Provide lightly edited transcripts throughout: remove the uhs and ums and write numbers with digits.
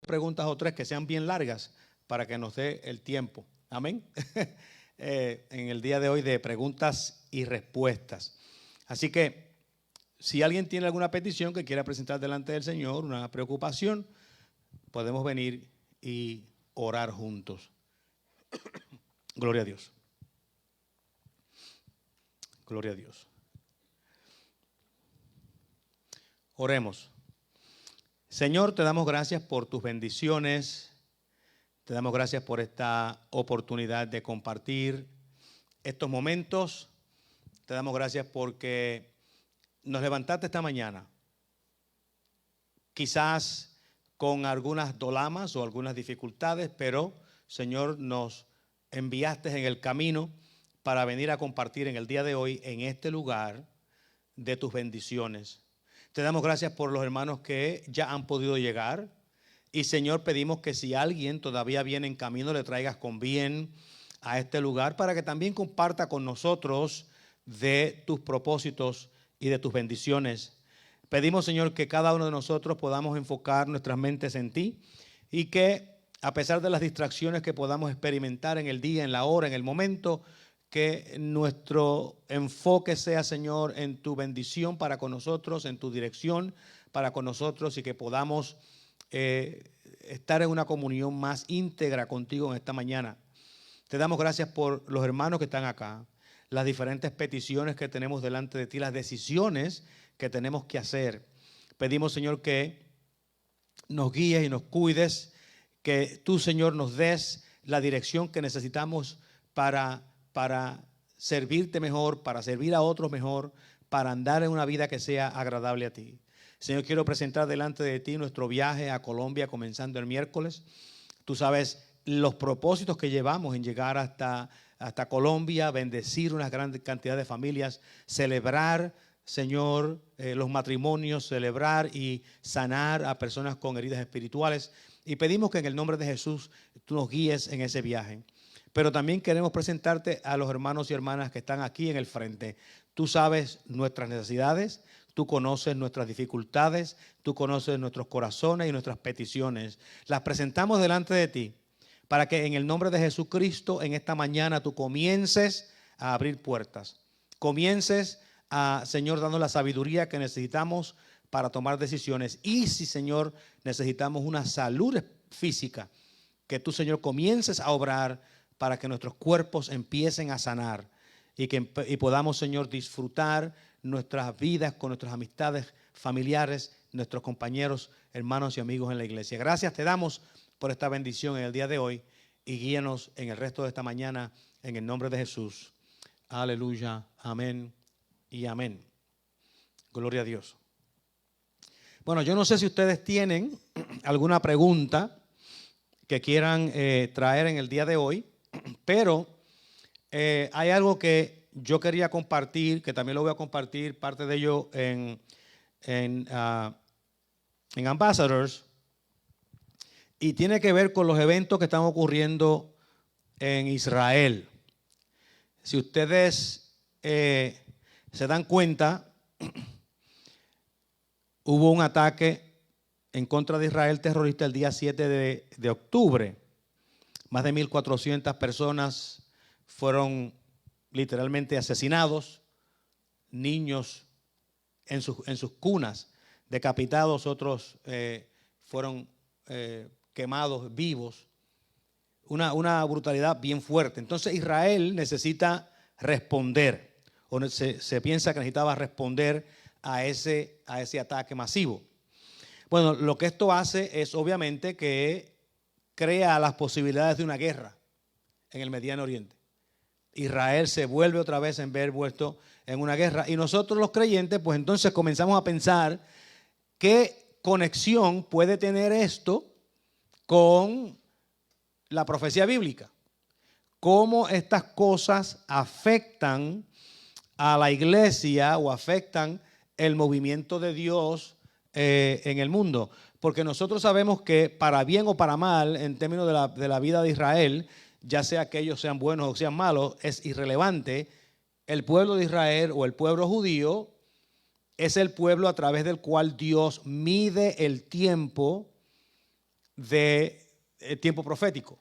preguntas o tres que sean bien largas para que nos dé el tiempo. Amén. En el día de hoy de preguntas y respuestas. Así que si alguien tiene alguna petición que quiera presentar delante del Señor, una preocupación, podemos venir y orar juntos. Gloria a Dios. Gloria a Dios. Oremos. Señor, te damos gracias por tus bendiciones. Te damos gracias por esta oportunidad de compartir estos momentos. Te damos gracias porque nos levantaste esta mañana, quizás con algunas dolamas o algunas dificultades, pero Señor, nos enviaste en el camino para venir a compartir en el día de hoy en este lugar de tus bendiciones. Te damos gracias por los hermanos que ya han podido llegar. Y Señor, pedimos que si alguien todavía viene en camino, le traigas con bien a este lugar para que también comparta con nosotros de tus propósitos y de tus bendiciones. Pedimos, Señor, que cada uno de nosotros podamos enfocar nuestras mentes en ti y que a pesar de las distracciones que podamos experimentar en el día, en la hora, en el momento, que nuestro enfoque sea, Señor, en tu bendición para con nosotros, en tu dirección para con nosotros y que podamos estar en una comunión más íntegra contigo en esta mañana. Te damos gracias por los hermanos que están acá, las diferentes peticiones que tenemos delante de ti, las decisiones que tenemos que hacer. Pedimos, Señor, que nos guíes y nos cuides, que tú, Señor, nos des la dirección que necesitamos para servirte mejor, para servir a otros mejor, para andar en una vida que sea agradable a ti. Señor, quiero presentar delante de ti nuestro viaje a Colombia comenzando el miércoles. Tú sabes los propósitos que llevamos en llegar hasta Colombia, bendecir una gran cantidad de familias, celebrar, Señor, los matrimonios, celebrar y sanar a personas con heridas espirituales. Y pedimos que en el nombre de Jesús tú nos guíes en ese viaje. Pero también queremos presentarte a los hermanos y hermanas que están aquí en el frente. Tú sabes nuestras necesidades, tú conoces nuestras dificultades, tú conoces nuestros corazones y nuestras peticiones. Las presentamos delante de ti para que en el nombre de Jesucristo en esta mañana tú comiences a abrir puertas. Comiences a, Señor, dando la sabiduría que necesitamos para tomar decisiones. Y si, Señor, necesitamos una salud física, que tú, Señor, comiences a obrar para que nuestros cuerpos empiecen a sanar y podamos, Señor, disfrutar nuestras vidas con nuestras amistades familiares, nuestros compañeros, hermanos y amigos en la iglesia. Gracias te damos por esta bendición en el día de hoy y guíanos en el resto de esta mañana en el nombre de Jesús. Aleluya, amén y amén. Gloria a Dios. Bueno, yo no sé si ustedes tienen alguna pregunta que quieran traer en el día de hoy, pero hay algo que yo quería compartir, que también lo voy a compartir, parte de ello en Ambassadors, y tiene que ver con los eventos que están ocurriendo en Israel. Si ustedes se dan cuenta, hubo un ataque en contra de Israel terrorista el día 7 de octubre. Más de 1,400 personas fueron literalmente asesinados, niños en sus cunas, decapitados, otros fueron quemados vivos. Una brutalidad bien fuerte. Entonces Israel necesita responder, o se piensa que necesitaba responder a ese ataque masivo. Bueno, lo que esto hace es obviamente que crea las posibilidades de una guerra en el Mediano Oriente. Israel se vuelve otra vez en ver envuelto en una guerra. Y nosotros los creyentes, pues entonces comenzamos a pensar qué conexión puede tener esto con la profecía bíblica. Cómo estas cosas afectan a la iglesia o afectan el movimiento de Dios en el mundo. Porque nosotros sabemos que para bien o para mal, en términos de la vida de Israel, ya sea que ellos sean buenos o sean malos, es irrelevante. El pueblo de Israel o el pueblo judío es el pueblo a través del cual Dios mide el tiempo de tiempo profético.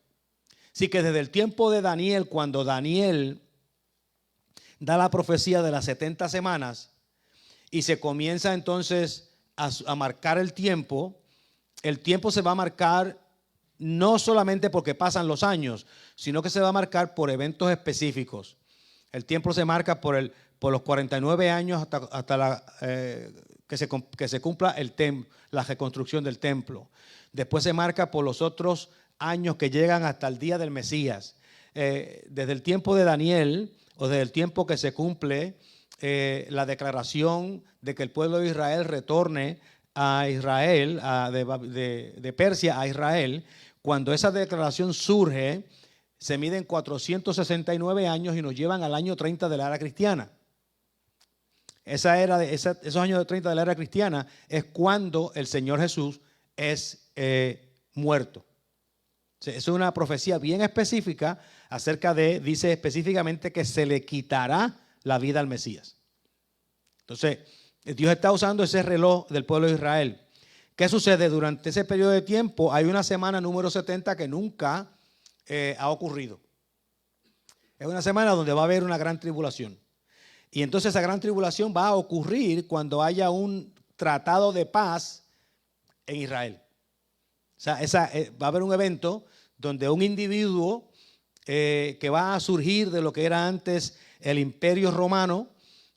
Así que desde el tiempo de Daniel, cuando Daniel da la profecía de las 70 semanas y se comienza entonces a marcar el tiempo se va a marcar no solamente porque pasan los años, sino que se va a marcar por eventos específicos. El tiempo se marca por los 49 años hasta que se cumpla la reconstrucción del templo. Después se marca por los otros años que llegan hasta el día del Mesías. Desde el tiempo de Daniel, o desde el tiempo que se cumple la declaración de que el pueblo de Israel retorne a Israel, de Persia a Israel, cuando esa declaración surge, se miden 469 años y nos llevan al año 30 de la era cristiana. Esos años de 30 de la era cristiana es cuando el Señor Jesús es muerto. Es una profecía bien específica dice específicamente que se le quitará la vida al Mesías. Entonces, Dios está usando ese reloj del pueblo de Israel. ¿Qué sucede? Durante ese periodo de tiempo hay una semana número 70 que nunca ha ocurrido. Es una semana donde va a haber una gran tribulación. Y entonces esa gran tribulación va a ocurrir cuando haya un tratado de paz en Israel. O sea, va a haber un evento donde un individuo que va a surgir de lo que era antes el Imperio Romano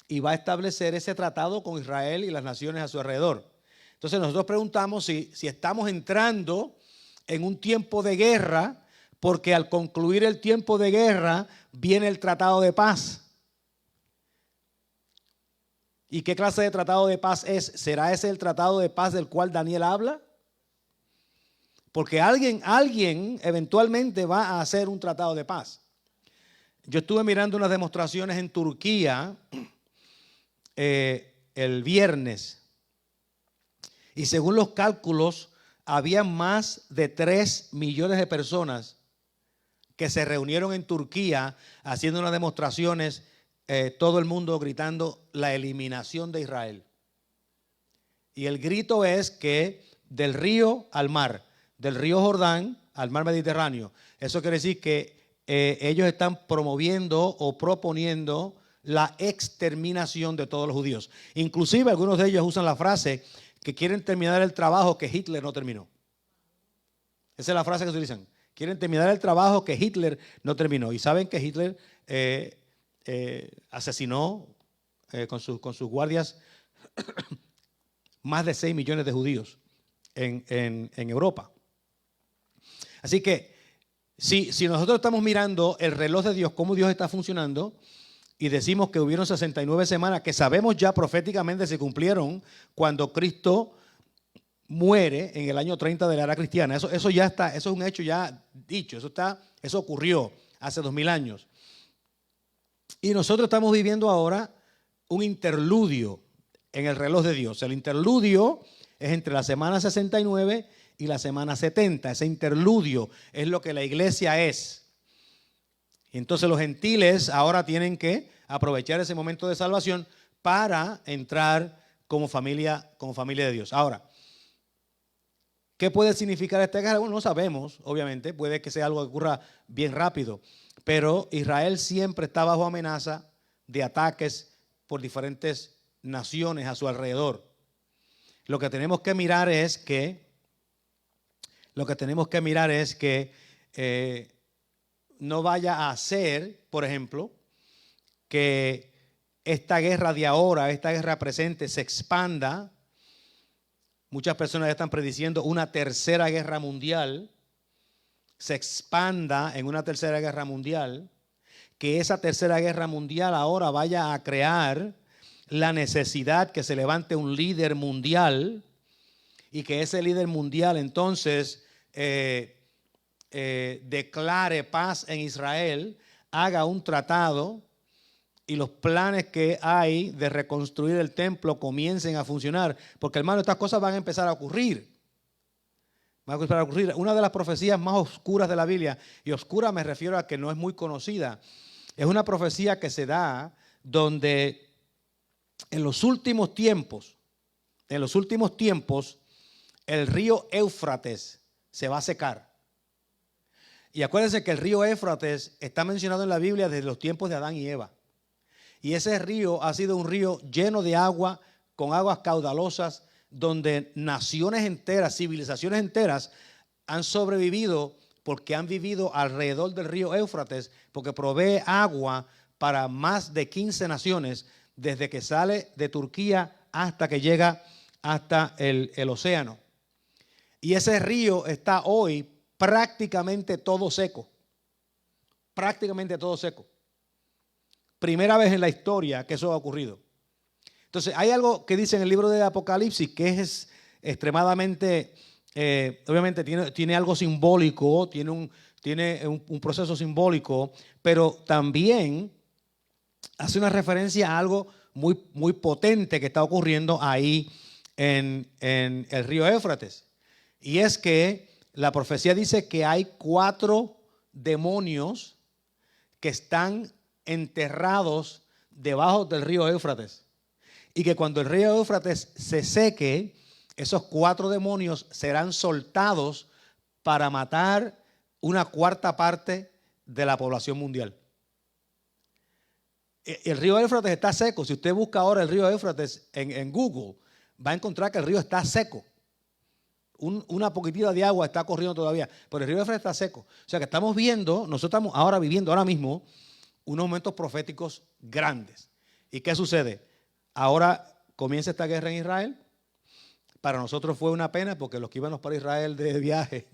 y va a establecer ese tratado con Israel y las naciones a su alrededor. Entonces nosotros preguntamos si estamos entrando en un tiempo de guerra, porque al concluir el tiempo de guerra viene el tratado de paz. ¿Y qué clase de tratado de paz es? ¿Será ese el tratado de paz del cual Daniel habla? Porque alguien eventualmente va a hacer un tratado de paz. Yo estuve mirando unas demostraciones en Turquía el viernes y según los cálculos había más de 3 millones de personas que se reunieron en Turquía haciendo unas demostraciones, todo el mundo gritando la eliminación de Israel. Y el grito es que del río al mar, del río Jordán al mar Mediterráneo. Eso quiere decir que ellos están promoviendo o proponiendo la exterminación de todos los judíos. Inclusive algunos de ellos usan la frase que quieren terminar el trabajo que Hitler no terminó. Esa es la frase que utilizan. Quieren terminar el trabajo que Hitler no terminó. Y saben que Hitler asesinó con sus guardias más de 6 millones de judíos en Europa. Así que si nosotros estamos mirando el reloj de Dios, cómo Dios está funcionando, y decimos que hubieron 69 semanas que sabemos ya proféticamente se cumplieron cuando Cristo muere en el año 30 de la era cristiana. Eso ya está, eso es un hecho ya dicho, eso ocurrió hace 2000 años. Y nosotros estamos viviendo ahora un interludio en el reloj de Dios. El interludio es entre la semana 69 y la semana 70. Ese interludio es lo que la iglesia es. Y entonces los gentiles ahora tienen que aprovechar ese momento de salvación para entrar como familia de Dios. Ahora, ¿qué puede significar esta guerra? Bueno, no sabemos, obviamente, puede que sea algo que ocurra bien rápido, pero Israel siempre está bajo amenaza de ataques por diferentes naciones a su alrededor. Lo que tenemos que mirar es que no vaya a ser, por ejemplo, que esta guerra de ahora, esta guerra presente se expanda. Muchas personas están prediciendo una tercera guerra mundial, se expanda en una tercera guerra mundial, que esa tercera guerra mundial ahora vaya a crear la necesidad que se levante un líder mundial y que ese líder mundial entonces declare paz en Israel, haga un tratado y los planes que hay de reconstruir el templo comiencen a funcionar. Porque, hermano, estas cosas van a empezar a ocurrir. Una de las profecías más oscuras de la Biblia, y oscura me refiero a que no es muy conocida, es una profecía que se da donde en los últimos tiempos, el río Éufrates se va a secar. Y acuérdense que el río Éufrates está mencionado en la Biblia desde los tiempos de Adán y Eva. Y ese río ha sido un río lleno de agua, con aguas caudalosas, donde naciones enteras, civilizaciones enteras han sobrevivido porque han vivido alrededor del río Éufrates, porque provee agua para más de 15 naciones, desde que sale de Turquía hasta que llega hasta el océano. Y ese río está hoy prácticamente todo seco. Prácticamente todo seco. Primera vez en la historia que eso ha ocurrido. Entonces, hay algo que dice en el libro de Apocalipsis que es extremadamente, obviamente tiene algo simbólico, tiene un proceso simbólico, pero también hace una referencia a algo muy, muy potente que está ocurriendo ahí en el río Éufrates. Y es que la profecía dice que hay 4 demonios que están enterrados debajo del río Éufrates. Y que cuando el río Éufrates se seque, esos 4 demonios serán soltados para matar una 1/4 parte de la población mundial. El río Éufrates está seco. Si usted busca ahora el río Éufrates en Google, va a encontrar que el río está seco. Una poquitita de agua está corriendo todavía, pero el río Éufrates está seco. O sea que estamos viendo, nosotros estamos ahora viviendo ahora mismo unos momentos proféticos grandes. ¿Y qué sucede? Ahora comienza esta guerra en Israel. Para nosotros fue una pena porque los que íbamos para Israel de viaje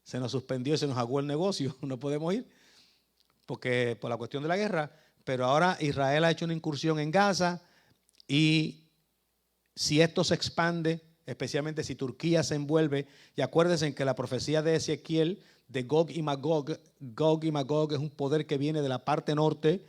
se nos suspendió y se nos aguó el negocio. No podemos ir porque por la cuestión de la guerra. Pero ahora Israel ha hecho una incursión en Gaza y si esto se expande, especialmente si Turquía se envuelve, y acuérdense que la profecía de Ezequiel de Gog y Magog es un poder que viene de la parte norte.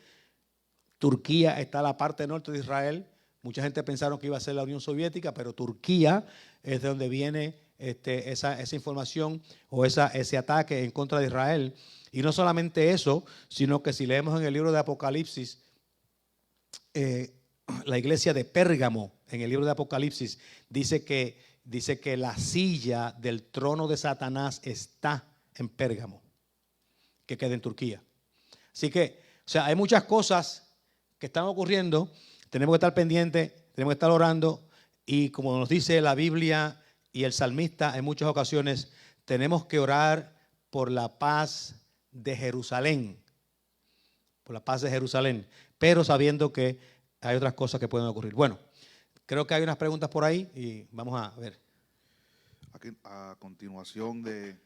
Turquía está en la parte norte de Israel. Mucha gente pensaron que iba a ser la Unión Soviética, pero Turquía es de donde viene esa información o ese ataque en contra de Israel. Y no solamente eso, sino que si leemos en el libro de Apocalipsis, la iglesia de Pérgamo, en el libro de Apocalipsis, dice que la silla del trono de Satanás está en Pérgamo, que queda en Turquía. Así que, o sea, hay muchas cosas que están ocurriendo, tenemos que estar pendientes, tenemos que estar orando, y como nos dice la Biblia y el salmista en muchas ocasiones, tenemos que orar por la paz de Jerusalén, por la paz de Jerusalén, pero sabiendo que hay otras cosas que pueden ocurrir. Bueno, creo que hay unas preguntas por ahí y vamos a ver. Aquí, a continuación de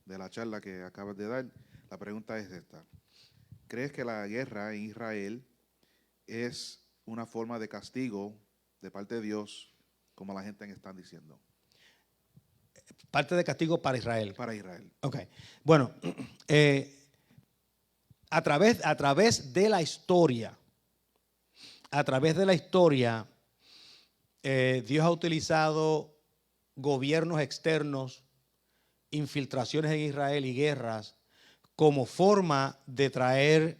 la charla que acabas de dar, la pregunta es esta. ¿Crees que la guerra en Israel es una forma de castigo de parte de Dios, como la gente está diciendo? Parte de castigo para Israel. Para Israel. Ok. Bueno, a través de la historia, Dios ha utilizado gobiernos externos, infiltraciones en Israel y guerras como forma de traer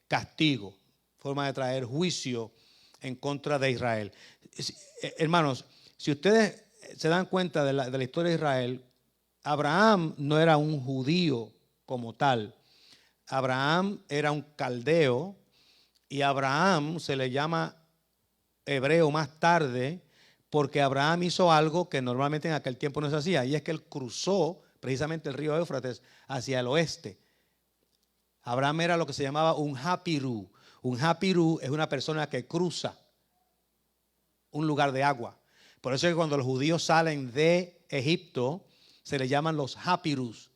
castigo, forma de traer juicio en contra de Israel. Hermanos, si ustedes se dan cuenta de la historia de Israel, Abraham no era un judío como tal. Abraham era un caldeo y Abraham se le llama hebreo más tarde porque Abraham hizo algo que normalmente en aquel tiempo no se hacía, y es que él cruzó precisamente el río Éufrates hacia el oeste. Abraham era lo que se llamaba un hapirú. Un hapirú es una persona que cruza un lugar de agua. Por eso es que cuando los judíos salen de Egipto, se les llaman los hapirús.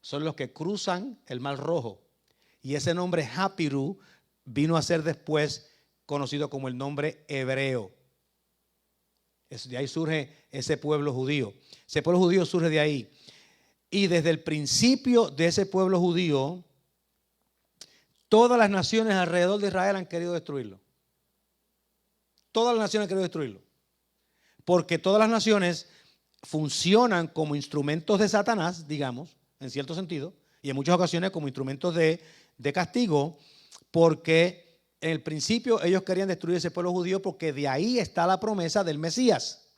Son los que cruzan el Mar Rojo. Y ese nombre hapirú vino a ser después conocido como el nombre hebreo. De ahí surge ese pueblo judío. Ese pueblo judío surge de ahí. Y desde el principio de ese pueblo judío, todas las naciones alrededor de Israel han querido destruirlo. Todas las naciones han querido destruirlo. Porque todas las naciones funcionan como instrumentos de Satanás, digamos, en cierto sentido, y en muchas ocasiones como instrumentos de castigo, porque en el principio ellos querían destruir ese pueblo judío porque de ahí está la promesa del Mesías.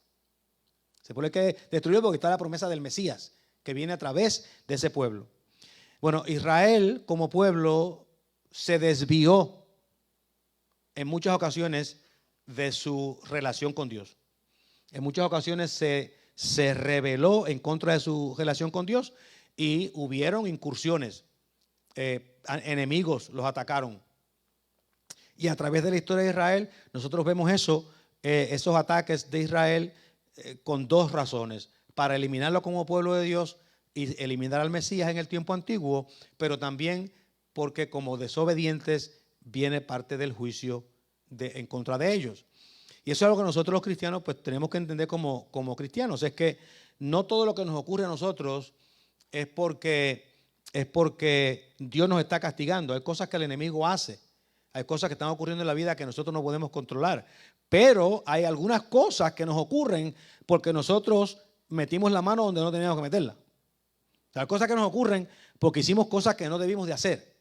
Ese pueblo hay que destruirlo porque está la promesa del Mesías, que viene a través de ese pueblo. Bueno, Israel como pueblo se desvió en muchas ocasiones de su relación con Dios. En muchas ocasiones se rebeló en contra de su relación con Dios y hubieron incursiones. Enemigos los atacaron. Y a través de la historia de Israel, nosotros vemos esos ataques de Israel con dos razones: para eliminarlo como pueblo de Dios y eliminar al Mesías en el tiempo antiguo, pero también porque como desobedientes viene parte del juicio en contra de ellos. Y eso es algo que nosotros los cristianos pues tenemos que entender como cristianos. Es que no todo lo que nos ocurre a nosotros es porque Dios nos está castigando. Hay cosas que el enemigo hace. Hay cosas que están ocurriendo en la vida que nosotros no podemos controlar. Pero hay algunas cosas que nos ocurren porque nosotros metimos la mano donde no teníamos que meterla. Hay cosas que nos ocurren porque hicimos cosas que no debimos de hacer.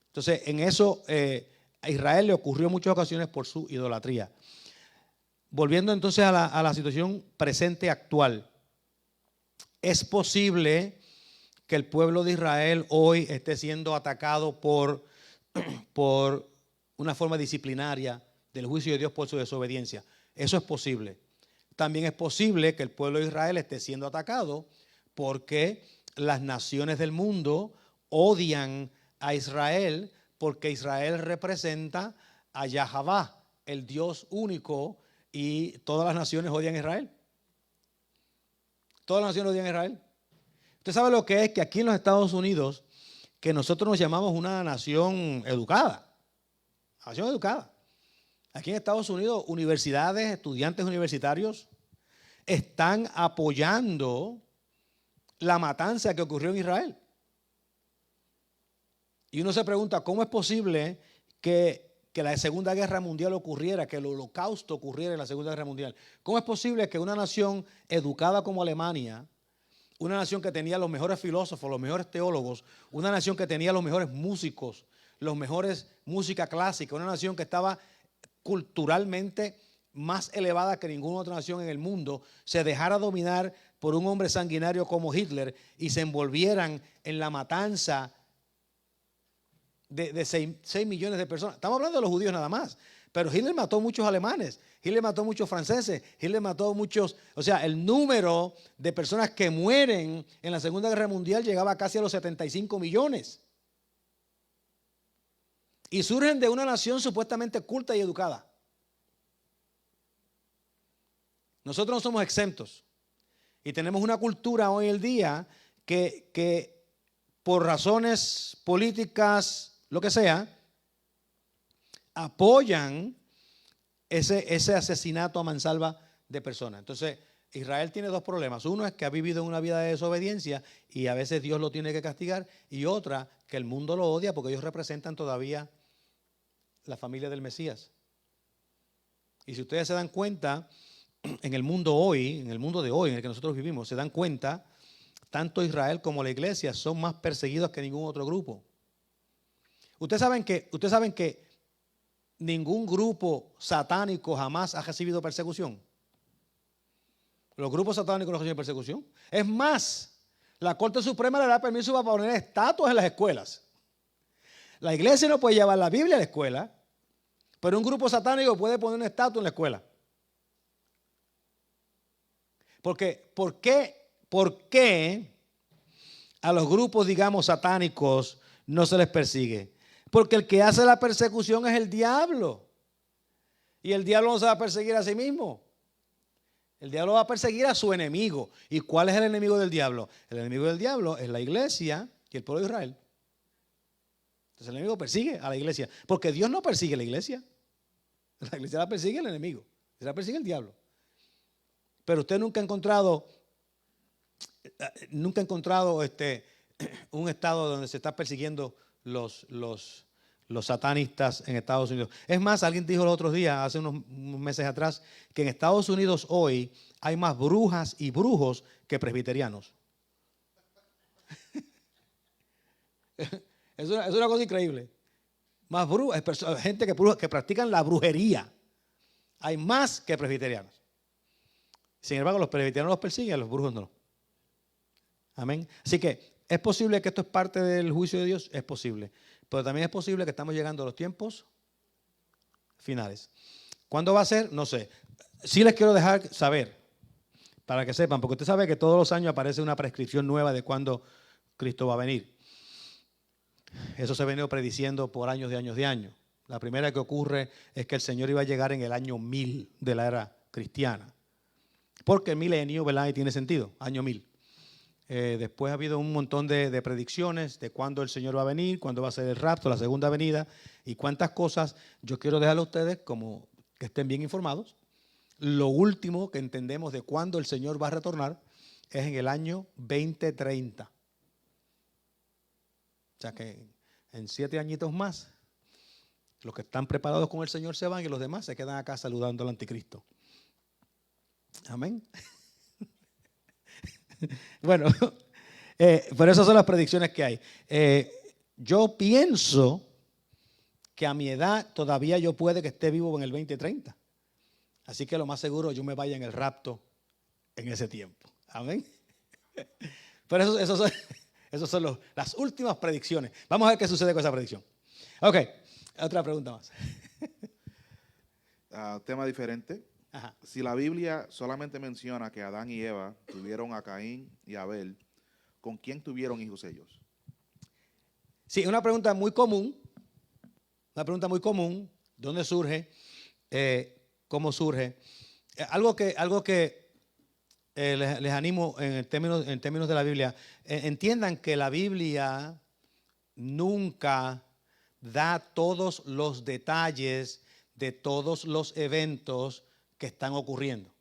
Entonces, en eso a Israel le ocurrió en muchas ocasiones por su idolatría. Volviendo entonces a la situación presente actual. Es posible que el pueblo de Israel hoy esté siendo atacado por una forma disciplinaria del juicio de Dios por su desobediencia. Eso es posible. También es posible que el pueblo de Israel esté siendo atacado porque las naciones del mundo odian a Israel porque Israel representa a Yahavá, el Dios único, y todas las naciones odian a Israel. Todas las naciones odian a Israel. Usted sabe lo que es que aquí en los Estados Unidos, que nosotros nos llamamos una nación educada. Nación educada. Aquí en Estados Unidos, universidades, estudiantes universitarios están apoyando la matanza que ocurrió en Israel. Y uno se pregunta, ¿cómo es posible que la Segunda Guerra Mundial ocurriera, que el Holocausto ocurriera en la Segunda Guerra Mundial? ¿Cómo es posible que una nación educada como Alemania, una nación que tenía los mejores filósofos, los mejores teólogos, una nación que tenía los mejores músicos, los mejores música clásica, una nación que estaba culturalmente más elevada que ninguna otra nación en el mundo, se dejara dominar por un hombre sanguinario como Hitler y se envolvieran en la matanza de 6 millones de personas? Estamos hablando de los judíos nada más, pero Hitler mató muchos alemanes, Hitler mató muchos franceses, Hitler mató muchos, o sea, el número de personas que mueren en la Segunda Guerra Mundial llegaba casi a los 75 millones. Y surgen de una nación supuestamente culta y educada. Nosotros no somos exentos. Y tenemos una cultura hoy en día que por razones políticas, lo que sea, apoyan ese asesinato a mansalva de personas. Entonces, Israel tiene dos problemas. Uno es que ha vivido una vida de desobediencia y a veces Dios lo tiene que castigar. Y otra, que el mundo lo odia porque ellos representan todavía la familia del Mesías. Y si ustedes se dan cuenta, en el mundo de hoy, en el que nosotros vivimos, se dan cuenta, tanto Israel como la iglesia son más perseguidos que ningún otro grupo. Ustedes saben que ningún grupo satánico jamás ha recibido persecución. Los grupos satánicos no reciben persecución. Es más, la Corte Suprema le da permiso para poner estatuas en las escuelas. La iglesia no puede llevar la Biblia a la escuela, pero un grupo satánico puede poner una estatua en la escuela. ¿Por qué a los grupos, digamos, satánicos no se les persigue? Porque el que hace la persecución es el diablo. Y el diablo no se va a perseguir a sí mismo. El diablo va a perseguir a su enemigo. ¿Y cuál es el enemigo del diablo? El enemigo del diablo es la iglesia y el pueblo de Israel. Entonces el enemigo persigue a la iglesia. Porque Dios no persigue a la iglesia. La iglesia la persigue el enemigo. La persigue el diablo. Pero usted nunca ha encontrado un estado donde se está persiguiendo los satanistas en Estados Unidos. Es más, alguien dijo los otros días, hace unos meses atrás, que en Estados Unidos hoy hay más brujas y brujos que presbiterianos. Es una cosa increíble. Más brujas, gente que practican la brujería. Hay más que presbiterianos. Sin embargo, los presbiterianos los persiguen, a los brujos no. Amén. Así que, ¿es posible que esto es parte del juicio de Dios? Es posible. Pero también es posible que estamos llegando a los tiempos finales. ¿Cuándo va a ser? No sé. Sí les quiero dejar saber, para que sepan, porque usted sabe que todos los años aparece una prescripción nueva de cuándo Cristo va a venir. Eso se ha venido prediciendo por años de años de años. La primera que ocurre es que el Señor iba a llegar en el año 1000 de la era cristiana. Porque el milenio, ¿verdad? Y tiene sentido, año 1000. Después ha habido un montón de predicciones de cuándo el Señor va a venir, cuándo va a ser el rapto, la segunda venida y cuántas cosas. Yo quiero dejarle a ustedes como que estén bien informados. Lo último que entendemos de cuándo el Señor va a retornar es en el año 2030. O sea que en 7 añitos más, los que están preparados con el Señor se van y los demás se quedan acá saludando al anticristo. Amén. Bueno, pero esas son las predicciones que hay. Yo pienso que a mi edad todavía yo puede que esté vivo en el 2030. Así que lo más seguro yo me vaya en el rapto en ese tiempo. Amén. Pero esos son las últimas predicciones. Vamos a ver qué sucede con esa predicción. Ok, otra pregunta más. Tema diferente. Ajá. Si la Biblia solamente menciona que Adán y Eva tuvieron a Caín y Abel, ¿con quién tuvieron hijos ellos? Sí, una pregunta muy común. Una pregunta muy común. ¿Dónde surge? ¿Cómo surge? Algo que les animo en términos de la Biblia. Entiendan que la Biblia nunca da todos los detalles de todos los eventos que están ocurriendo.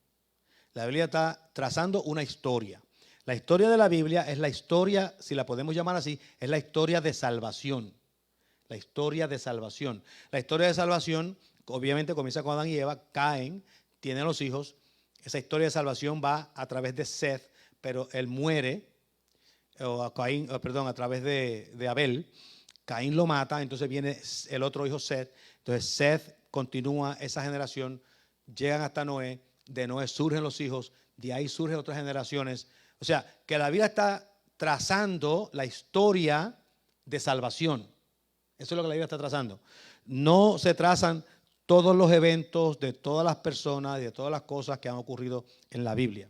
La Biblia está trazando una historia. La historia de la Biblia es la historia, si la podemos llamar así, es la historia de salvación. La historia de salvación. La historia de salvación, obviamente, comienza con Adán y Eva, caen, tienen los hijos. Esa historia de salvación va a través de Seth, pero él muere, a través de Abel. Caín lo mata, entonces viene el otro hijo Seth. Entonces Seth continúa esa generación, llegan hasta Noé, de Noé surgen los hijos, de ahí surgen otras generaciones. O sea, que la Biblia está trazando la historia de salvación. Eso es lo que la Biblia está trazando. No se trazan todos los eventos de todas las personas y de todas las cosas que han ocurrido en la Biblia.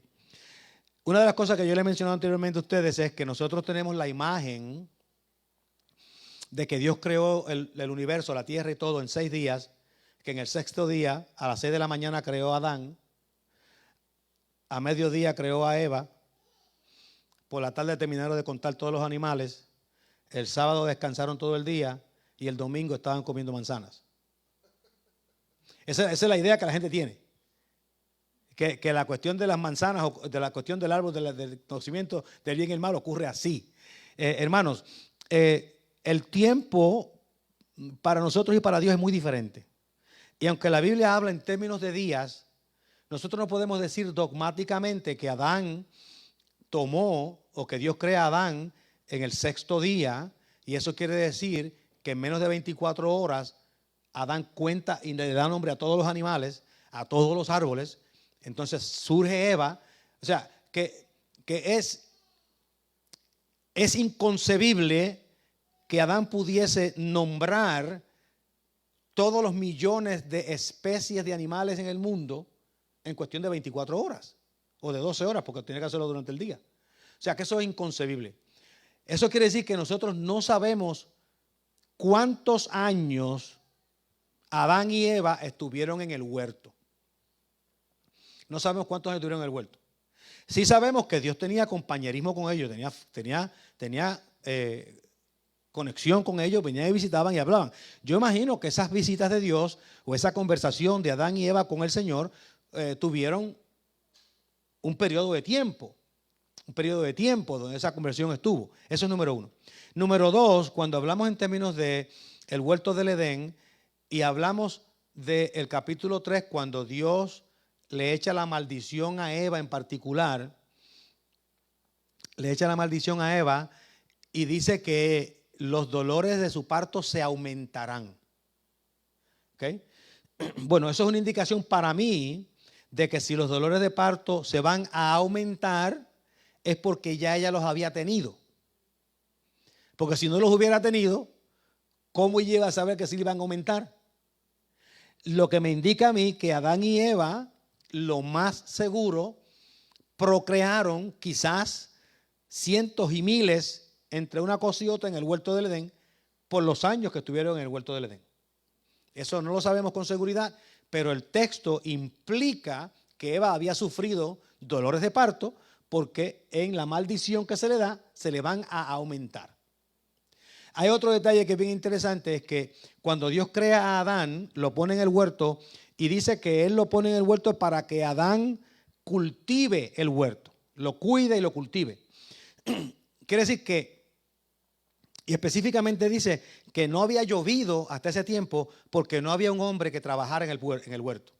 Una de las cosas que yo le he mencionado anteriormente a ustedes es que nosotros tenemos la imagen de que Dios creó el universo, la tierra y todo en 6 días, que en el 6º día, a las 6 de la mañana creó a Adán, a mediodía creó a Eva, por la tarde terminaron de contar todos los animales, el sábado descansaron todo el día y el domingo estaban comiendo manzanas. Esa es la idea que la gente tiene. Que la cuestión de las manzanas o de la cuestión del árbol del conocimiento del bien y el mal ocurre así. Hermanos, el tiempo para nosotros y para Dios es muy diferente. Y aunque la Biblia habla en términos de días, nosotros no podemos decir dogmáticamente que Adán tomó o que Dios crea a Adán en el 6º día, y eso quiere decir que en menos de 24 horas Adán cuenta y le da nombre a todos los animales, a todos los árboles. Entonces surge Eva. O sea, que es inconcebible que Adán pudiese nombrar todos los millones de especies de animales en el mundo en cuestión de 24 horas o de 12 horas, porque tiene que hacerlo durante el día. O sea, que eso es inconcebible. Eso quiere decir que nosotros no sabemos cuántos años Adán y Eva estuvieron en el huerto. No sabemos cuántos años estuvieron en el huerto. Sí sabemos que Dios tenía compañerismo con ellos, tenía conexión con ellos, venían y visitaban y hablaban. Yo imagino que esas visitas de Dios o esa conversación de Adán y Eva con el Señor tuvieron un periodo de tiempo donde esa conversación estuvo. Eso es número 1. Número 2, cuando hablamos en términos de el huerto del Edén y hablamos del capítulo 3, cuando Dios le echa la maldición a Eva en particular, le echa la maldición a Eva y dice que los dolores de su parto se aumentarán. ¿Okay? Bueno, eso es una indicación para mí de que si los dolores de parto se van a aumentar es porque ya ella los había tenido. Porque si no los hubiera tenido, ¿cómo ella iba a saber que sí le iban a aumentar? Lo que me indica a mí que Adán y Eva, lo más seguro, procrearon quizás cientos y miles entre una cosa y otra en el huerto del Edén por los años que estuvieron en el huerto del Edén. Eso no lo sabemos con seguridad, pero el texto implica que Eva había sufrido dolores de parto porque en la maldición que se le da, se le van a aumentar. Hay otro detalle que es bien interesante, es que cuando Dios crea a Adán, lo pone en el huerto y dice que Él lo pone en el huerto para que Adán cultive el huerto, lo cuide y lo cultive. Quiere decir que, y específicamente dice que no había llovido hasta ese tiempo porque no había un hombre que trabajara en el huerto.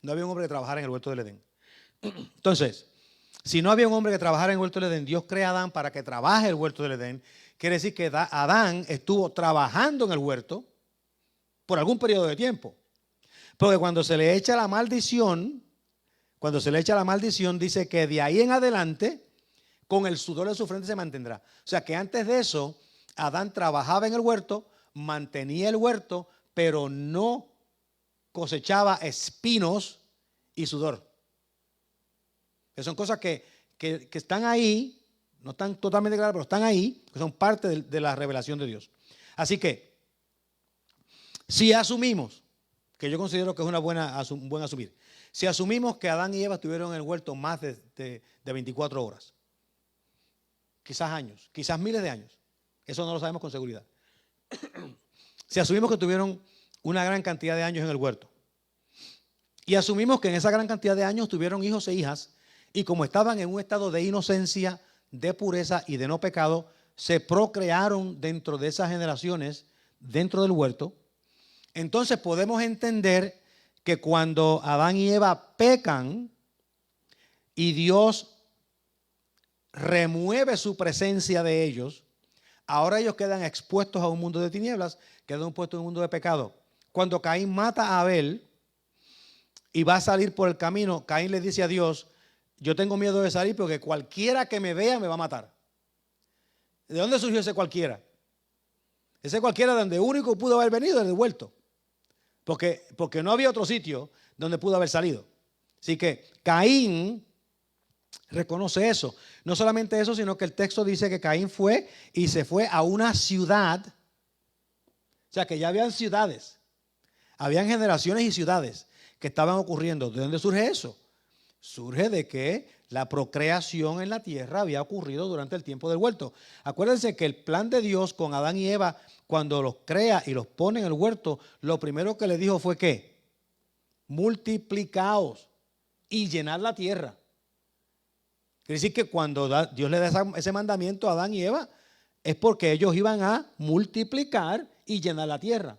No había un hombre que trabajara en el huerto del Edén. Entonces, si no había un hombre que trabajara en el huerto del Edén, Dios crea a Adán para que trabaje el huerto del Edén. Quiere decir que Adán estuvo trabajando en el huerto por algún periodo de tiempo. Porque cuando se le echa la maldición, dice que de ahí en adelante, con el sudor de su frente se mantendrá. O sea que antes de eso, Adán trabajaba en el huerto, mantenía el huerto, pero no cosechaba espinos y sudor. Que son cosas que están ahí, no están totalmente claras, pero están ahí, que son parte de la revelación de Dios. Así que, si asumimos, que yo considero que es un buen asumir, si asumimos que Adán y Eva estuvieron en el huerto más de 24 horas, quizás años, quizás miles de años, eso no lo sabemos con seguridad. Si asumimos que tuvieron una gran cantidad de años en el huerto, y asumimos que en esa gran cantidad de años tuvieron hijos e hijas, y como estaban en un estado de inocencia, de pureza y de no pecado, se procrearon dentro de esas generaciones, dentro del huerto. Entonces podemos entender que cuando Adán y Eva pecan y Dios remueve su presencia de ellos, ahora ellos quedan expuestos a un mundo de tinieblas, quedan expuestos a un mundo de pecado. Cuando Caín mata a Abel y va a salir por el camino, Caín le dice a Dios: yo tengo miedo de salir porque cualquiera que me vea me va a matar. ¿De dónde surgió ese cualquiera? Ese cualquiera donde único pudo haber venido es devuelto. Porque no había otro sitio donde pudo haber salido. Así que Caín reconoce eso. No solamente eso, sino que el texto dice que Caín fue y se fue a una ciudad. O sea que ya habían ciudades. Habían generaciones y ciudades que estaban ocurriendo. ¿De dónde surge eso? Surge de que la procreación en la tierra había ocurrido durante el tiempo del huerto. Acuérdense que el plan de Dios con Adán y Eva, cuando los crea y los pone en el huerto, lo primero que le dijo fue ¿qué? Multiplicaos y llenad la tierra. Quiere decir que cuando Dios le da ese mandamiento a Adán y Eva, es porque ellos iban a multiplicar y llenar la tierra.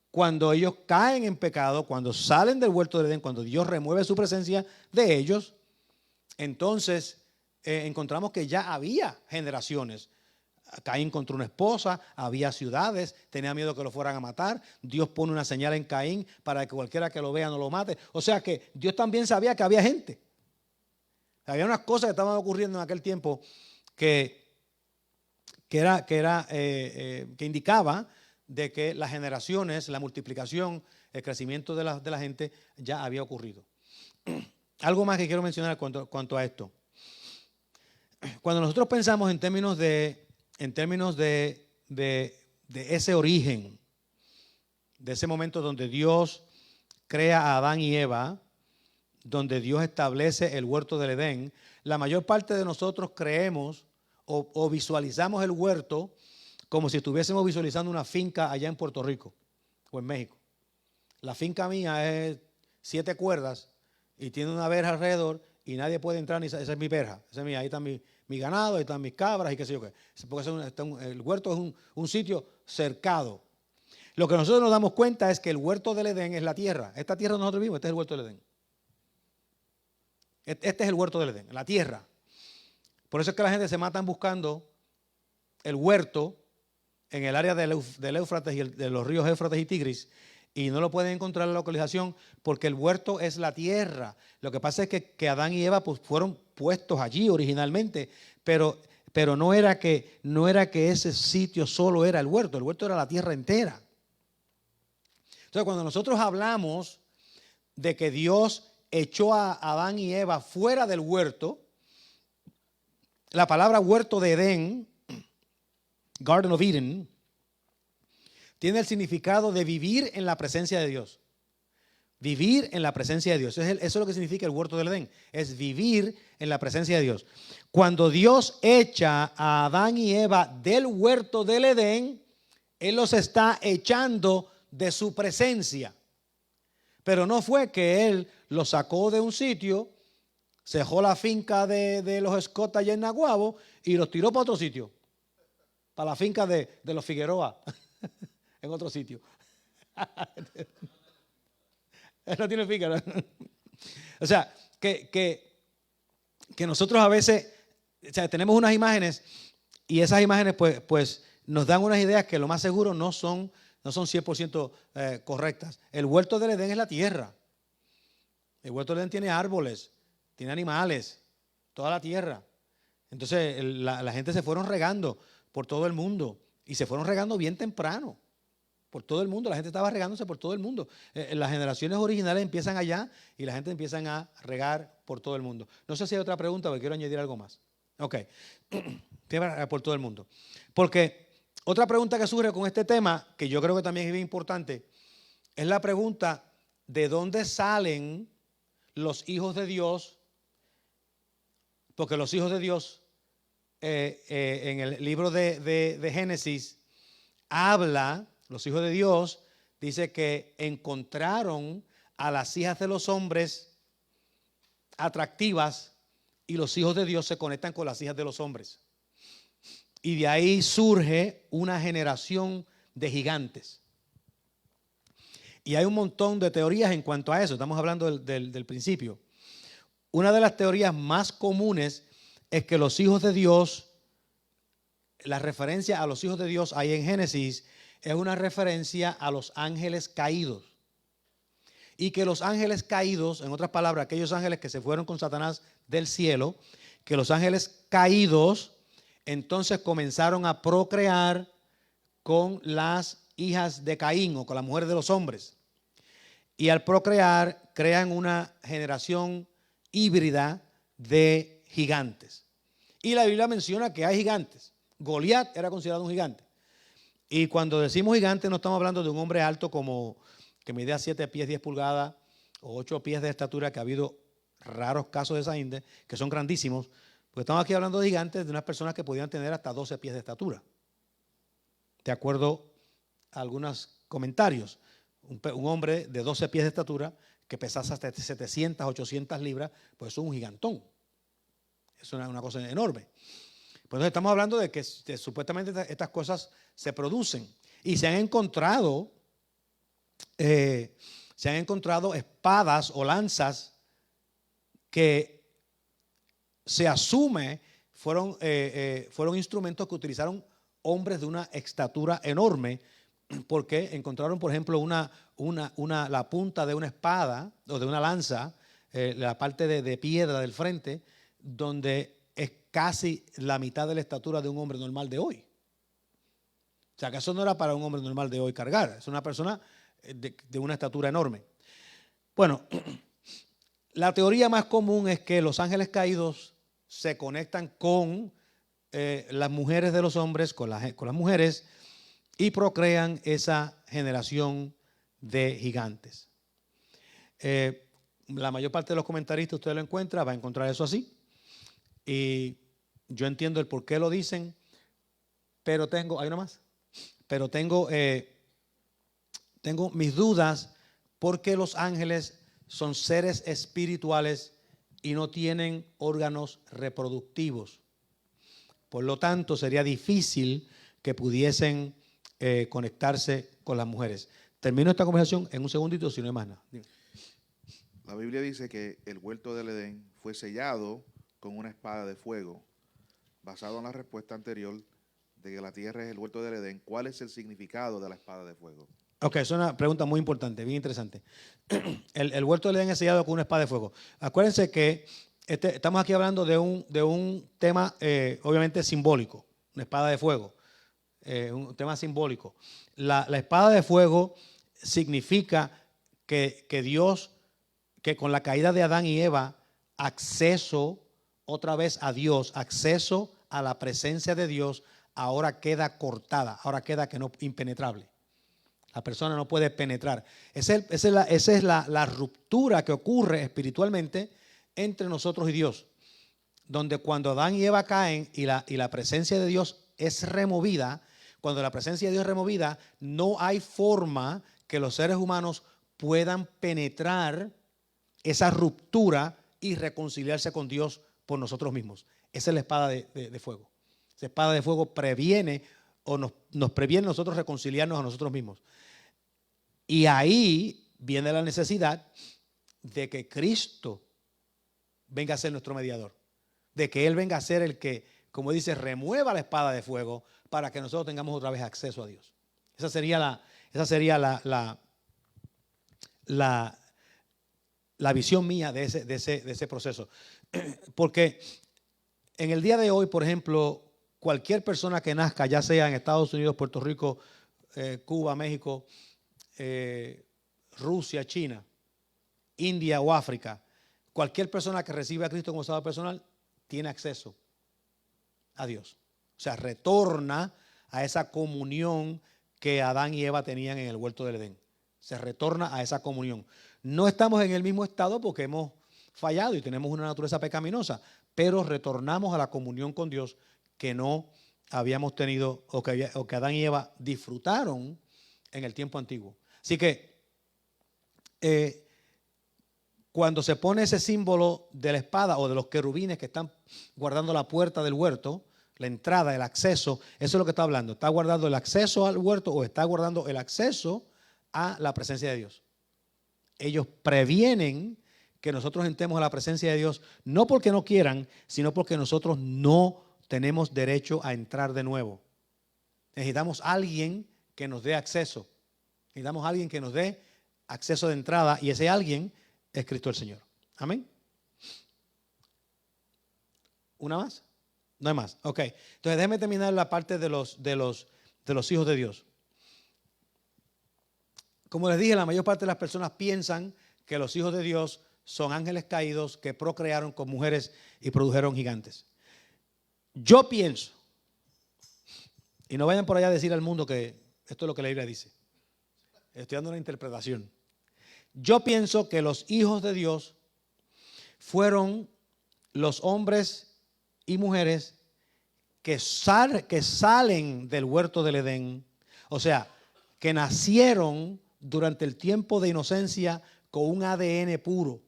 Cuando ellos caen en pecado, cuando salen del huerto del Edén, cuando Dios remueve su presencia de ellos, entonces encontramos que ya había generaciones. Caín encontró una esposa, había ciudades, tenía miedo que lo fueran a matar. Dios pone una señal en Caín para que cualquiera que lo vea no lo mate. O sea que Dios también sabía que había gente. Había unas cosas que estaban ocurriendo en aquel tiempo que indicaba de que las generaciones, la multiplicación, el crecimiento de la gente ya había ocurrido. Algo más que quiero mencionar cuanto a esto. Cuando nosotros pensamos en términos de ese origen, de ese momento donde Dios crea a Adán y Eva, donde Dios establece el huerto del Edén, la mayor parte de nosotros creemos o visualizamos el huerto como si estuviésemos visualizando una finca allá en Puerto Rico o en México. La finca mía es 7 cuerdas y tiene una verja alrededor y nadie puede entrar, esa es mi verja, esa es mía, ahí está mi ganado, ahí están mis cabras y qué sé yo qué. Porque el huerto es un sitio cercado. Lo que nosotros nos damos cuenta es que el huerto del Edén es la tierra. Esta tierra donde nosotros vivimos, este es el huerto del Edén. Este es el huerto del Edén, la tierra. Por eso es que la gente se matan buscando el huerto en el área del Éufrates y de los ríos Éufrates y Tigris, y no lo pueden encontrar en la localización porque el huerto es la tierra. Lo que pasa es que Adán y Eva pues, fueron puestos allí originalmente, pero no era que ese sitio solo era el huerto era la tierra entera. Entonces, cuando nosotros hablamos de que Dios echó a Adán y Eva fuera del huerto, la palabra huerto de Edén, Garden of Eden, tiene el significado de vivir en la presencia de Dios. Vivir en la presencia de Dios. Eso es lo que significa el huerto del Edén. Es vivir en la presencia de Dios. Cuando Dios echa a Adán y Eva del huerto del Edén, Él los está echando de su presencia. Pero no fue que Él los sacó de un sitio, se dejó la finca de los Scott allá en Naguabo y los tiró para otro sitio. Para la finca de los Figueroa. En otro sitio. No tiene finca, ¿no? O sea, que nosotros a veces, o sea, tenemos unas imágenes y esas imágenes pues nos dan unas ideas que lo más seguro no son 100% correctas. El huerto del Edén es la tierra. El huerto del Edén tiene árboles, tiene animales, toda la tierra. Entonces la gente se fueron regando por todo el mundo y se fueron regando bien temprano. Por todo el mundo, la gente estaba regándose por todo el mundo. Las generaciones originales empiezan allá y la gente empiezan a regar por todo el mundo. No sé si hay otra pregunta, porque quiero añadir algo más. Ok, por todo el mundo. Porque otra pregunta que surge con este tema, que yo creo que también es bien importante, es la pregunta de dónde salen los hijos de Dios, porque los hijos de Dios en el libro de Génesis habla. Los hijos de Dios dice que encontraron a las hijas de los hombres atractivas y los hijos de Dios se conectan con las hijas de los hombres. Y de ahí surge una generación de gigantes. Y hay un montón de teorías en cuanto a eso. Estamos hablando del principio. Una de las teorías más comunes es que los hijos de Dios, la referencia a los hijos de Dios ahí en Génesis, es una referencia a los ángeles caídos. Y que los ángeles caídos, en otras palabras, aquellos ángeles que se fueron con Satanás del cielo, que los ángeles caídos entonces comenzaron a procrear con las hijas de Caín o con las mujeres de los hombres. Y al procrear crean una generación híbrida de gigantes. Y la Biblia menciona que hay gigantes. Goliat era considerado un gigante. Y cuando decimos gigante no estamos hablando de un hombre alto como que mide 7 pies 10 pulgadas o 8 pies de estatura, que ha habido raros casos de esa índole, que son grandísimos, porque estamos aquí hablando de gigantes, de unas personas que podían tener hasta 12 pies de estatura. De acuerdo a algunos comentarios, un hombre de 12 pies de estatura que pesase hasta 700, 800 libras, pues es un gigantón. Es una cosa enorme. Pues entonces estamos hablando de que supuestamente estas cosas se producen y se han encontrado espadas o lanzas que se asume fueron instrumentos que utilizaron hombres de una estatura enorme, porque encontraron, por ejemplo, la punta de una espada o de una lanza, la parte de piedra del frente, donde es casi la mitad de la estatura de un hombre normal de hoy. O sea, que eso no era para un hombre normal de hoy cargar. Es una persona de una estatura enorme. Bueno, la teoría más común es que los ángeles caídos se conectan con las mujeres de los hombres, con las mujeres, y procrean esa generación de gigantes. La mayor parte de los comentaristas, usted lo encuentra, va a encontrar eso así. Y yo entiendo el por qué lo dicen, pero ¿hay una más? Pero tengo mis dudas porque los ángeles son seres espirituales y no tienen órganos reproductivos. Por lo tanto, sería difícil que pudiesen conectarse con las mujeres. Termino esta conversación en un segundito, si no hay más nada. La Biblia dice que el huerto del Edén fue sellado con una espada de fuego. Basado en la respuesta anterior de que la tierra es el huerto del Edén, ¿cuál es el significado de la espada de fuego? Ok, es una pregunta muy importante, bien interesante. El huerto del Edén es sellado con una espada de fuego. Acuérdense que estamos aquí hablando de un tema obviamente simbólico, una espada de fuego, un tema simbólico. La espada de fuego significa que Dios, que con la caída de Adán y Eva, acceso otra vez a Dios, acceso a la presencia de Dios, ahora queda cortada, ahora queda que no impenetrable. La persona no puede penetrar. Esa es la ruptura que ocurre espiritualmente entre nosotros y Dios. Donde cuando Adán y Eva caen y la presencia de Dios es removida, cuando la presencia de Dios es removida, no hay forma que los seres humanos puedan penetrar esa ruptura y reconciliarse con Dios por nosotros mismos. Esa es la espada de fuego. Esa espada de fuego previene o nos previene nosotros reconciliarnos a nosotros mismos. Y ahí viene la necesidad de que Cristo venga a ser nuestro mediador. De que Él venga a ser el que, como dice, remueva la espada de fuego para que nosotros tengamos otra vez acceso a Dios. Esa sería la visión mía de ese proceso. Porque en el día de hoy, por ejemplo, cualquier persona que nazca, ya sea en Estados Unidos, Puerto Rico, Cuba, México, Rusia, China, India o África, cualquier persona que recibe a Cristo como Salvador personal tiene acceso a Dios. O sea, retorna a esa comunión que Adán y Eva tenían en el huerto del Edén. Se retorna a esa comunión. No estamos en el mismo estado porque hemos fallado y tenemos una naturaleza pecaminosa, pero retornamos a la comunión con Dios que no habíamos tenido o que Adán y Eva disfrutaron en el tiempo antiguo. Así que cuando se pone ese símbolo de la espada o de los querubines que están guardando la puerta del huerto, la entrada, el acceso, eso es lo que está hablando. ¿Está guardando el acceso al huerto o está guardando el acceso a la presencia de Dios? Ellos previenen que nosotros entremos a la presencia de Dios, no porque no quieran, sino porque nosotros no tenemos derecho a entrar de nuevo. Necesitamos a alguien que nos dé acceso. Necesitamos a alguien que nos dé acceso de entrada y ese alguien es Cristo el Señor. Amén. ¿Una más? No hay más. Ok. Entonces déjeme terminar la parte de los hijos de Dios. Como les dije, la mayor parte de las personas piensan que los hijos de Dios son ángeles caídos que procrearon con mujeres y produjeron gigantes. Yo pienso, y no vayan por allá a decir al mundo que esto es lo que la Biblia dice. Estoy dando una interpretación. Yo pienso que los hijos de Dios fueron los hombres y mujeres que salen del huerto del Edén, o sea, que nacieron durante el tiempo de inocencia con un ADN puro.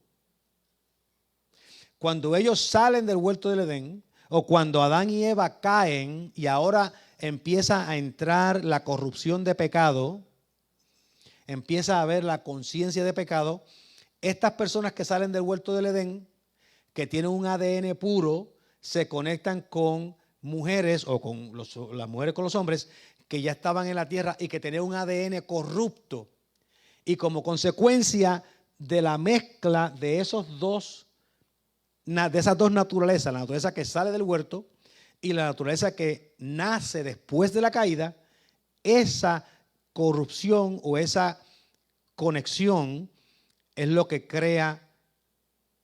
Cuando ellos salen del huerto del Edén, o cuando Adán y Eva caen y ahora empieza a entrar la corrupción de pecado, empieza a haber la conciencia de pecado, estas personas que salen del huerto del Edén, que tienen un ADN puro, se conectan con mujeres o con las mujeres con los hombres que ya estaban en la tierra y que tenían un ADN corrupto. Y como consecuencia de la mezcla de esas dos naturalezas, la naturaleza que sale del huerto y la naturaleza que nace después de la caída, esa corrupción o esa conexión es lo que crea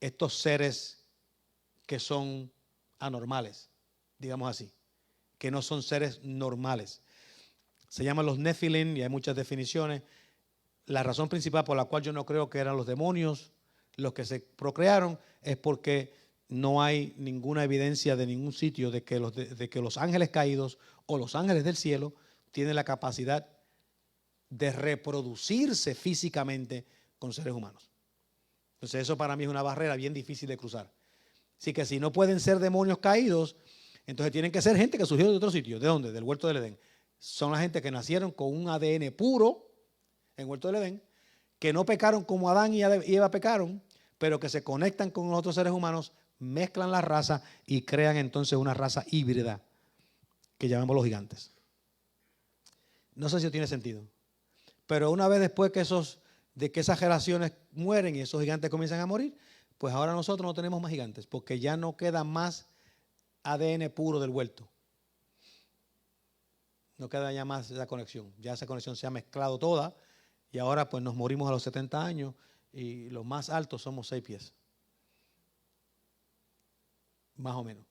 estos seres que son anormales, digamos así, que no son seres normales. Se llaman los Nefilim y hay muchas definiciones. La razón principal por la cual yo no creo que eran los demonios los que se procrearon es porque no hay ninguna evidencia de ningún sitio de que los ángeles caídos o los ángeles del cielo tienen la capacidad de reproducirse físicamente con seres humanos. Entonces eso para mí es una barrera bien difícil de cruzar. Así que si no pueden ser demonios caídos, entonces tienen que ser gente que surgió de otro sitio. ¿De dónde? Del huerto del Edén. Son la gente que nacieron con un ADN puro en el huerto del Edén, que no pecaron como Adán y Eva pecaron, pero que se conectan con otros seres humanos, mezclan la raza y crean entonces una raza híbrida que llamamos los gigantes. No sé si tiene sentido, Pero una vez después que esas generaciones mueren y esos gigantes comienzan a morir, pues ahora nosotros no tenemos más gigantes, porque ya no queda más ADN puro del huerto. No queda ya más esa conexión. Ya esa conexión se ha mezclado toda y ahora pues nos morimos a los 70 años y los más altos somos 6 pies. Más o menos.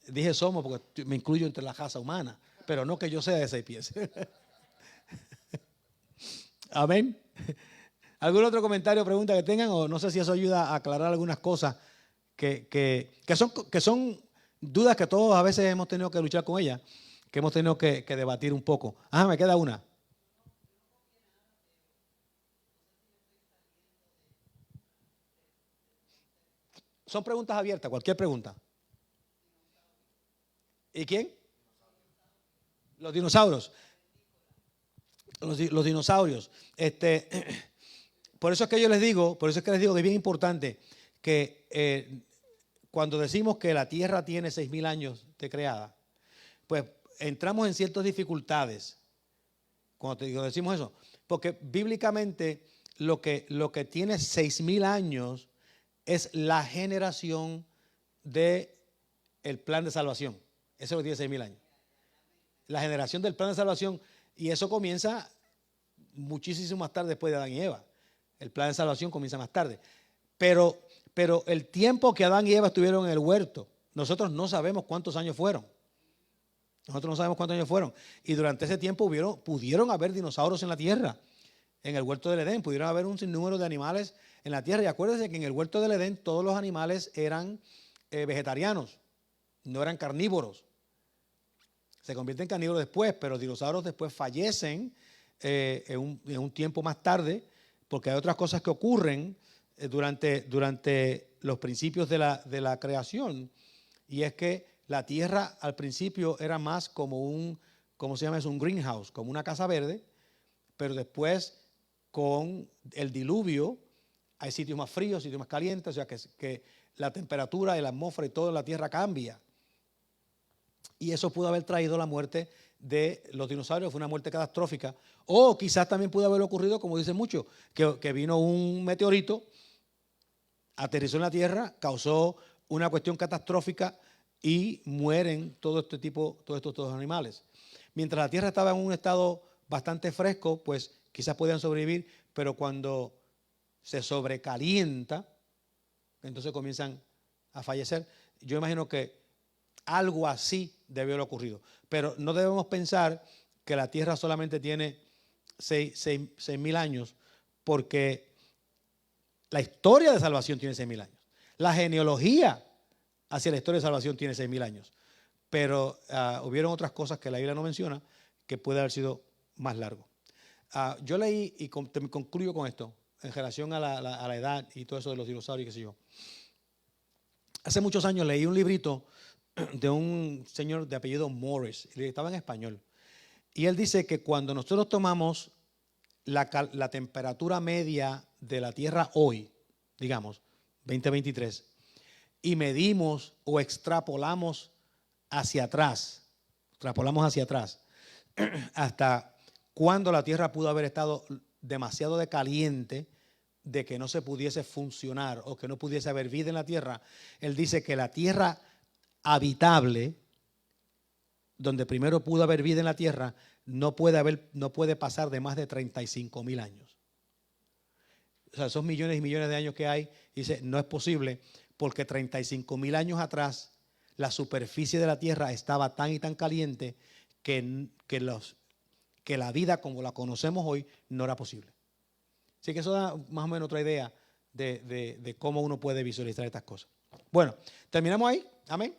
Dije somos porque me incluyo entre la raza humana, pero no que yo sea de 6 pies. Amén. ¿Algún otro comentario o pregunta que tengan? O no sé si eso ayuda a aclarar algunas cosas que son dudas que todos a veces hemos tenido que luchar con ellas, que hemos tenido que debatir un poco. Me queda una. Son preguntas abiertas, cualquier pregunta. ¿Y quién? Los dinosaurios. Los dinosaurios. Por eso es que les digo que es bien importante que cuando decimos que la Tierra tiene 6,000 años de creada, pues entramos en ciertas dificultades cuando decimos eso. Porque bíblicamente lo que tiene 6,000 años es la generación del plan de salvación. Eso es lo que tiene 6,000 años. La generación del plan de salvación, y eso comienza muchísimo más tarde después de Adán y Eva. El plan de salvación comienza más tarde. Pero el tiempo que Adán y Eva estuvieron en el huerto, nosotros no sabemos cuántos años fueron. Y durante ese tiempo pudieron haber dinosaurios en la tierra. En el huerto del Edén pudieron haber un sinnúmero de animales en la tierra. Y acuérdense que en el huerto del Edén todos los animales eran vegetarianos, no eran carnívoros. Se convierten en carnívoros después, pero los dinosaurios después fallecen en un tiempo más tarde, porque hay otras cosas que ocurren durante los principios de la creación, y es que la tierra al principio era más como un greenhouse, como una casa verde, pero después con el diluvio hay sitios más fríos, sitios más calientes, o sea que la temperatura y la atmósfera y todo en la tierra cambia. Y eso pudo haber traído la muerte de los dinosaurios, fue una muerte catastrófica. O quizás también pudo haber ocurrido, como dicen muchos, que vino un meteorito, aterrizó en la tierra, causó una cuestión catastrófica y mueren todos estos animales. Mientras la tierra estaba en un estado bastante fresco, pues quizás podían sobrevivir, pero cuando se sobrecalienta, entonces comienzan a fallecer. Yo imagino que algo así debió haber ocurrido. Pero no debemos pensar que la tierra solamente tiene 6,000 años, porque la historia de salvación tiene 6,000 años. La genealogía hacia la historia de salvación tiene 6,000 años. Pero hubieron otras cosas que la Biblia no menciona que puede haber sido más largo. Yo leí, y concluyo con esto, en relación a la edad y todo eso de los dinosaurios, qué sé yo. Hace muchos años leí un librito de un señor de apellido Morris, estaba en español. Y él dice que cuando nosotros tomamos la temperatura media de la Tierra hoy, digamos, 2023, y medimos o extrapolamos hacia atrás, hasta cuando la Tierra pudo haber estado demasiado de caliente, de que no se pudiese funcionar o que no pudiese haber vida en la Tierra. Él dice que la Tierra habitable, donde primero pudo haber vida en la Tierra, no puede pasar de más de 35,000 años. O sea, esos millones y millones de años que hay, dice, no es posible, porque 35,000 años atrás la superficie de la Tierra estaba tan y tan caliente que la vida como la conocemos hoy no era posible. Así que eso da más o menos otra idea de cómo uno puede visualizar estas cosas. Bueno, terminamos ahí. Amén.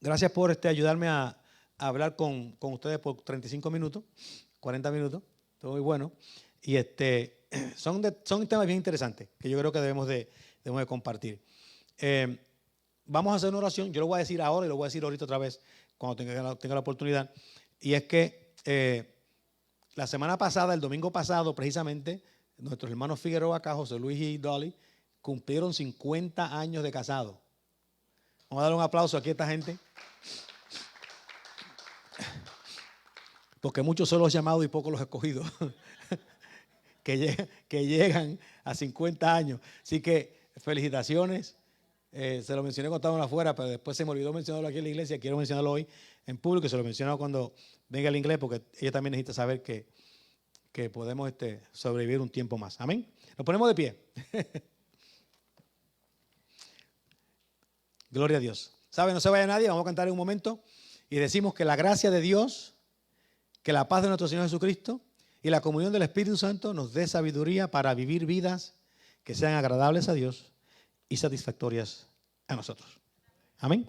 Gracias por ayudarme a hablar con ustedes por 35 minutos, 40 minutos. Todo muy bueno. Y son temas bien interesantes que yo creo que debemos de compartir. Vamos a hacer una oración. Yo lo voy a decir ahora y lo voy a decir ahorita otra vez cuando tenga la oportunidad. Y es que la semana pasada, el domingo pasado, precisamente, nuestros hermanos Figueroa acá, José Luis y Dolly, cumplieron 50 años de casado. Vamos a dar un aplauso aquí a esta gente. porque muchos son los llamados y pocos los escogidos, que llegan a 50 años. Así que felicitaciones. Se lo mencioné cuando estaban afuera, pero después se me olvidó mencionarlo aquí en la iglesia. Quiero mencionarlo hoy en público. Se lo menciono cuando venga el inglés, porque ella también necesita saber que podemos sobrevivir un tiempo más. Amén. Nos ponemos de pie. Gloria a Dios. ¿Sabe? No se vaya nadie. Vamos a cantar en un momento. Y decimos que la gracia de Dios, que la paz de nuestro Señor Jesucristo y la comunión del Espíritu Santo nos dé sabiduría para vivir vidas que sean agradables a Dios y satisfactorias a nosotros. Amén.